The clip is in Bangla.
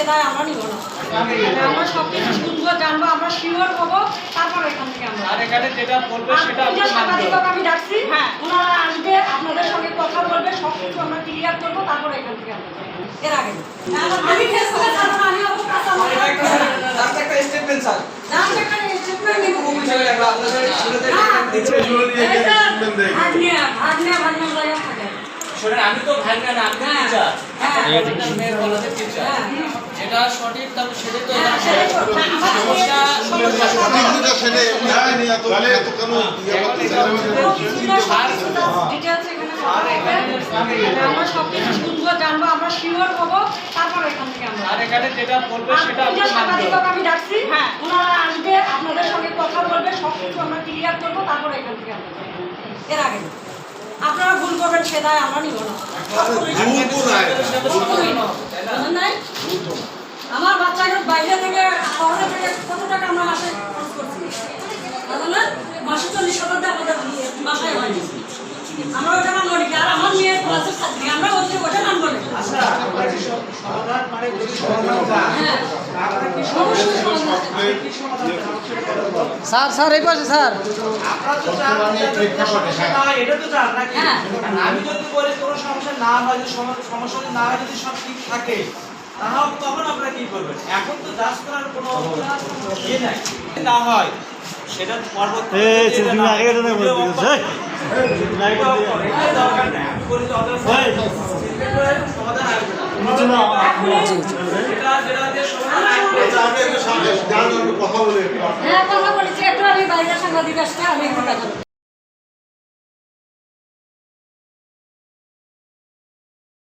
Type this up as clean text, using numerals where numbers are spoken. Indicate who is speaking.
Speaker 1: দায় আমরা নিব না। আমরা সবকিছু শুনবো, জানবো, আমরা শিওর হবো, তারপর এখান থেকে আমরা
Speaker 2: আর এখানে যেটা বলবে সেটা
Speaker 1: সাংবাদিকক আমি ডাকছি, হ্যাঁ ওনারা আসবে, আপনাদের সঙ্গে কথা বলবে, সবকিছু আমরা ক্লিয়ার করবো, তারপর এখান থেকে আমরা এর আগে আমি ফেস করে ছাড়বো না, আমি অবশ্য
Speaker 2: একটা স্টেটমেন্ট স্যার শোনেন, আমি তো ভাগনা না, আমি টিচার, আপনার মেয়ের বলাতে টিচার, যেটা সঠিক তবে সেটাই তো সমস্যা
Speaker 1: আমরা সবকিছু শুনবো, জানবো, আমরা শিওর হবো, তারপর এখান থেকে আমরা
Speaker 2: আর এখানে যেটা বলবে সেটা
Speaker 1: সাংবাদিকক আমি ডাকছি, হ্যাঁ ওনারা আসবে, আপনাদের সঙ্গে কথা বলবে, সবকিছু আমরা ক্লিয়ার করবো, তারপর এখান থেকে আমরা এর আগে আপনারা ভুল করবেন সে দায় আমরা নিব না। আমার বাচ্চাকে বাইরে থেকে শহরে থেকে কত টাকা আমরা মাসে খরচ করছি, মাসে 40,000 টাকা আমাদের বাসায় হয়নি, আমরা ওটা মানবো নাকি? আর আমার মেয়ের ক্লাসের ছাত্রী, আমরা ওটা মানবো না।
Speaker 3: স্যার স্যার এই পাশে স্যার
Speaker 2: এটা তো জান নাকি? আমি যদি বলি কোনো সমস্যা না হয়, সমস্যা না হয়, যদি সব ঠিক থাকে তাহলে তখন আপনারা কি করবেন? এখন তো জাজ করার কোনো ইয়ে নাই, না হয় সেটা পরবর্তী দরকার নেই। আমি বলি সমাধান আসবে না, যেটা দিয়ে সমাধান আসবে।
Speaker 1: হ্যাঁ কথা বলেছি, একটু আমি বাইরের সাংবাদিক আসতে আমি